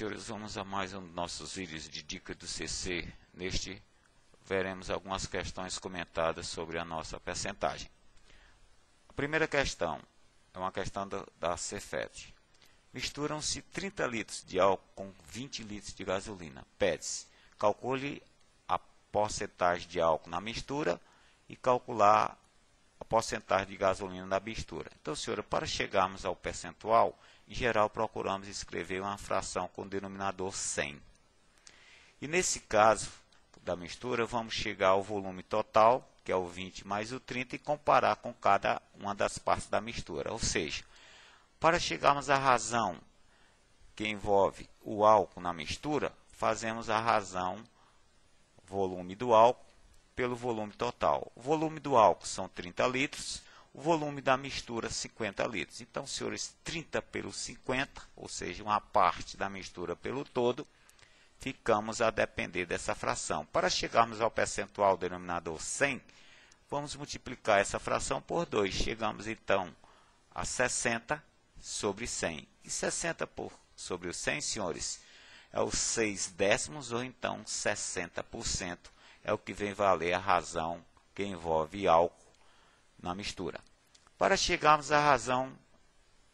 senhores, vamos a mais um dos nossos vídeos de dica do CC. Neste, veremos algumas questões comentadas sobre a nossa percentagem. A primeira questão é uma questão da Cefet. Misturam-se 30 litros de álcool com 20 litros de gasolina. Pede-se, calcule a porcentagem de álcool na mistura e calcular a porcentagem de gasolina na mistura. Então, senhora, para chegarmos ao percentual, em geral, procuramos escrever uma fração com denominador 100. E nesse caso da mistura, vamos chegar ao volume total, que é o 20 mais o 30, e comparar com cada uma das partes da mistura. Ou seja, para chegarmos à razão que envolve o álcool na mistura, fazemos a razão volume do álcool pelo volume total. O volume do álcool são 30 litros, o volume da mistura 50 litros. Então, senhores, 30 pelo 50, ou seja, uma parte da mistura pelo todo, ficamos a depender dessa fração. Para chegarmos ao percentual denominador 100, vamos multiplicar essa fração por 2. Chegamos, então, a 60 sobre 100. E 60 sobre o 100, senhores, é os 6 décimos, ou então 60%. É o que vem valer a razão que envolve álcool na mistura. Para chegarmos à razão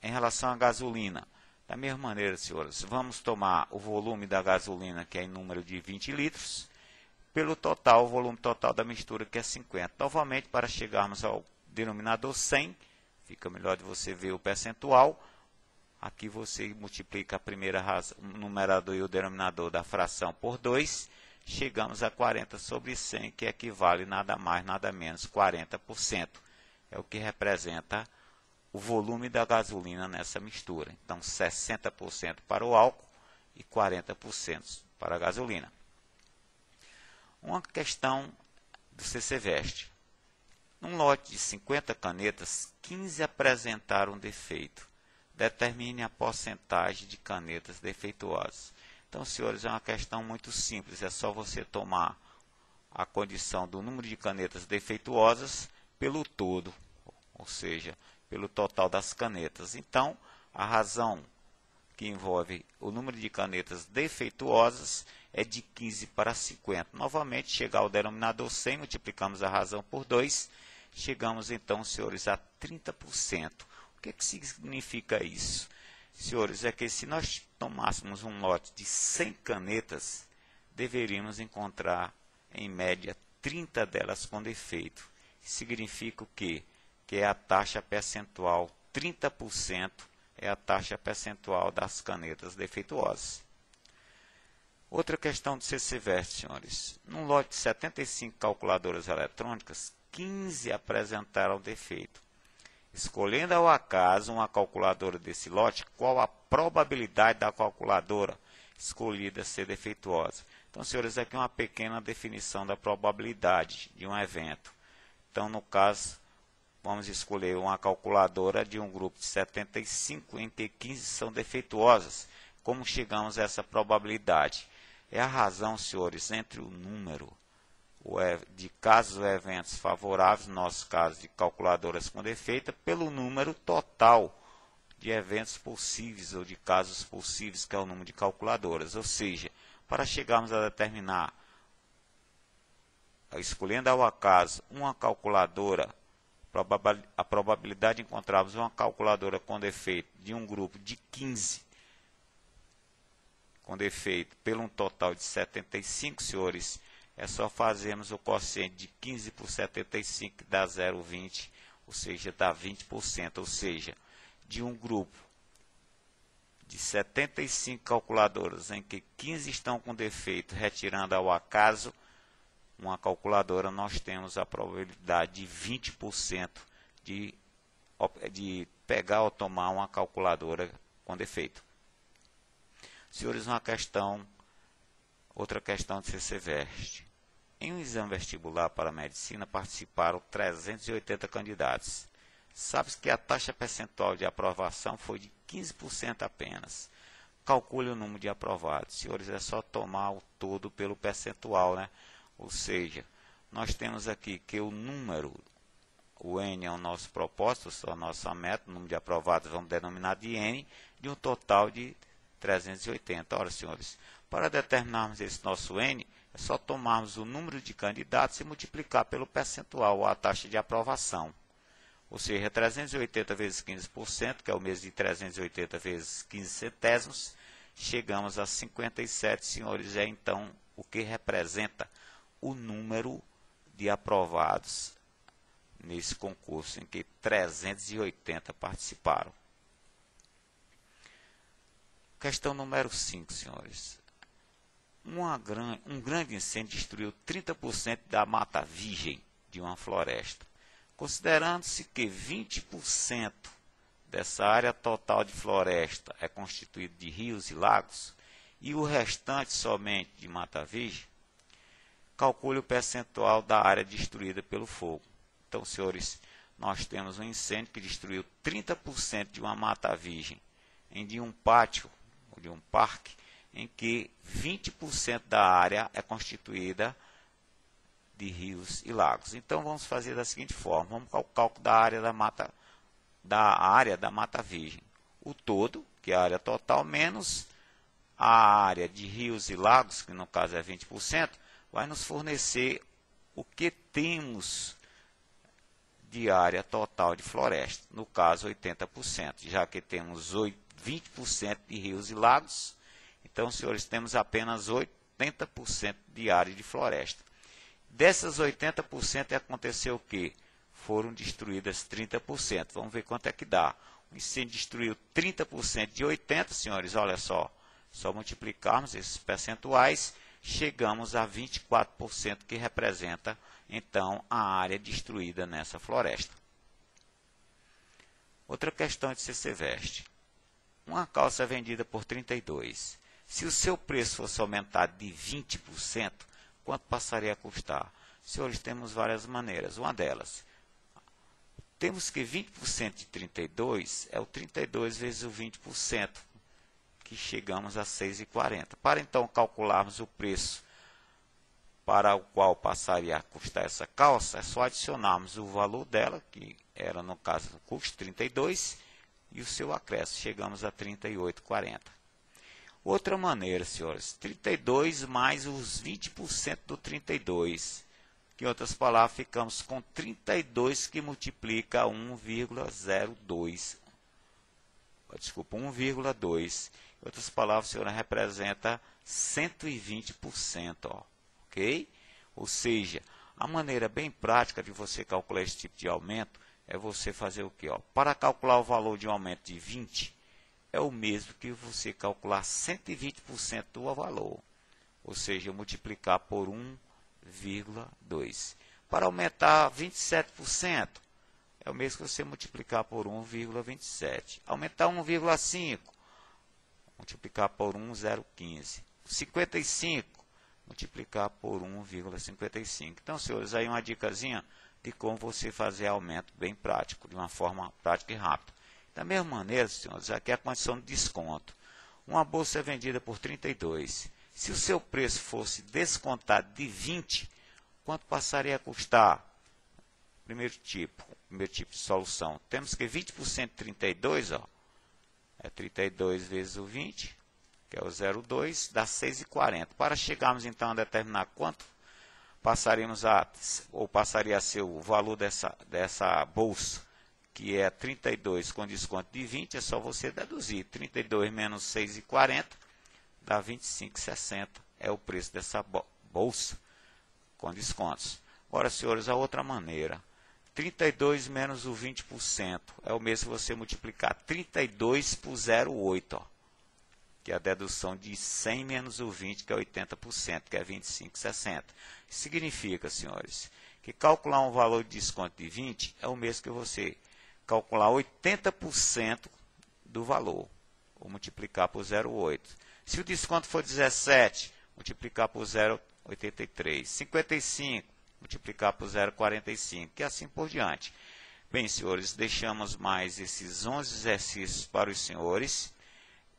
em relação à gasolina, da mesma maneira, senhores, vamos tomar o volume da gasolina, que é em número de 20 litros, pelo total, o volume total da mistura, que é 50. Novamente, para chegarmos ao denominador 100, fica melhor de você ver o percentual. Aqui você multiplica a primeira razão, o numerador e o denominador da fração por 2, chegamos a 40 sobre 100, que equivale nada mais, nada menos, 40%. É o que representa o volume da gasolina nessa mistura. Então, 60% para o álcool e 40% para a gasolina. Uma questão do CCVEST. Num lote de 50 canetas, 15 apresentaram defeito. Determine a porcentagem de canetas defeituosas. Então, senhores, é uma questão muito simples. É só você tomar a condição do número de canetas defeituosas pelo todo, ou seja, pelo total das canetas. Então, a razão que envolve o número de canetas defeituosas é de 15 para 50. Novamente, chegar ao denominador 100, multiplicamos a razão por 2, chegamos então, senhores, a 30%. O que significa isso? Senhores, é que se nós tomássemos um lote de 100 canetas, deveríamos encontrar, em média, 30 delas com defeito. Significa o quê? Que é a taxa percentual, 30% é a taxa percentual das canetas defeituosas. Outra questão do CCVEST, senhores. Num lote de 75 calculadoras eletrônicas, 15 apresentaram defeito. Escolhendo ao acaso uma calculadora desse lote, qual a probabilidade da calculadora escolhida ser defeituosa? Então, senhores, aqui uma pequena definição da probabilidade de um evento. Então, no caso, vamos escolher uma calculadora de um grupo de 75, em que 15 são defeituosas. Como chegamos a essa probabilidade? É a razão, senhores, entre o número de casos ou eventos favoráveis, no nosso caso de calculadoras com defeito, pelo número total de eventos possíveis ou de casos possíveis, que é o número de calculadoras. Ou seja, para chegarmos a determinar, escolhendo ao acaso uma calculadora, a probabilidade de encontrarmos uma calculadora com defeito de um grupo de 15 com defeito pelo um total de 75, senhores, é só fazermos o quociente de 15 por 75, que dá 0,20, ou seja, dá 20%. Ou seja, de um grupo de 75 calculadoras em que 15 estão com defeito, retirando ao acaso uma calculadora, nós temos a probabilidade de 20% de pegar ou tomar uma calculadora com defeito. Senhores, outra questão de CCVEST. Em um exame vestibular para medicina participaram 380 candidatos. Sabe-se que a taxa percentual de aprovação foi de 15% apenas. Calcule o número de aprovados. Senhores, é só tomar o todo pelo percentual, né? Ou seja, nós temos aqui que o número, o N é o nosso propósito, a nossa meta, o número de aprovados vamos denominar de N, de um total de 380. Ora, senhores, para determinarmos esse nosso N, é só tomarmos o número de candidatos e multiplicar pelo percentual, ou a taxa de aprovação. Ou seja, 380 vezes 15%, que é o mesmo de 380 vezes 15 centésimos, chegamos a 57, senhores, é então o que representa o número de aprovados nesse concurso, em que 380 participaram. Questão número 5, senhores. Um grande incêndio destruiu 30% da mata virgem de uma floresta. Considerando-se que 20% dessa área total de floresta é constituído de rios e lagos, e o restante somente de mata virgem, calcule o percentual da área destruída pelo fogo. Então, senhores, nós temos um incêndio que destruiu 30% de uma mata virgem, de um pátio, ou de um parque, em que 20% da área é constituída de rios e lagos. Então, vamos fazer da seguinte forma: vamos ao cálculo da área da mata virgem. O todo, que é a área total, menos a área de rios e lagos, que no caso é 20%, vai nos fornecer o que temos de área total de floresta, no caso 80%, já que temos 20% de rios e lagos, então, senhores, temos apenas 80% de área de floresta. Dessas 80% aconteceu o quê? Foram destruídas 30%. Vamos ver quanto é que dá. O incêndio destruiu 30% de 80%, senhores, olha só multiplicarmos esses percentuais, chegamos a 24%, que representa, então, a área destruída nessa floresta. Outra questão de CC Veste. Uma calça é vendida por 32. Se o seu preço fosse aumentado de 20%, quanto passaria a custar? Senhores, temos várias maneiras. Uma delas, temos que 20% de 32 é o 32 vezes o 20%, que chegamos a 6,40. Para então calcularmos o preço para o qual passaria a custar essa calça, é só adicionarmos o valor dela, que era, no caso, o custo 32, e o seu acréscimo, chegamos a 38,40. Outra maneira, senhores, 32 mais os 20% do 32. Em outras palavras, ficamos com 32 que multiplica 1,02. Desculpa, 1,2. Em outras palavras, senhora, representa 120%, ó, ok? Ou seja, a maneira bem prática de você calcular esse tipo de aumento é você fazer o quê? Ó? Para calcular o valor de um aumento de 20, é o mesmo que você calcular 120% do valor, ou seja, multiplicar por 1,2. Para aumentar 27%, é o mesmo que você multiplicar por 1,27. Aumentar 1,5, multiplicar por 1,015. 55, multiplicar por 1,55. Então, senhores, aí uma dicasinha de como você fazer aumento bem prático, de uma forma prática e rápida. Da mesma maneira, senhores, aqui é a condição de desconto. Uma bolsa é vendida por 32. Se o seu preço fosse descontado de 20, quanto passaria a custar? Primeiro tipo de solução. Temos que 20% de 32, ó, é 32 vezes o 20, que é o 0,2, dá 6,40. Para chegarmos então a determinar quanto passaria a ser o valor dessa bolsa, que é 32 com desconto de 20, é só você deduzir. 32 menos 6,40 dá 25,60. É o preço dessa bolsa com descontos. Agora, senhores, a outra maneira. 32 menos o 20% é o mesmo que você multiplicar 32 por 0,8, ó, que é a dedução de 100 menos o 20, que é 80%, que é 25,60. Significa, senhores, que calcular um valor de desconto de 20 é o mesmo que você calcular 80% do valor, ou multiplicar por 0,8. Se o desconto for 17, multiplicar por 0,83. 55, multiplicar por 0,45, e assim por diante. Bem, senhores, deixamos mais esses 11 exercícios para os senhores.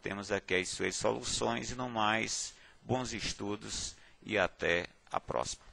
Temos aqui as suas soluções e, no mais, bons estudos e até a próxima.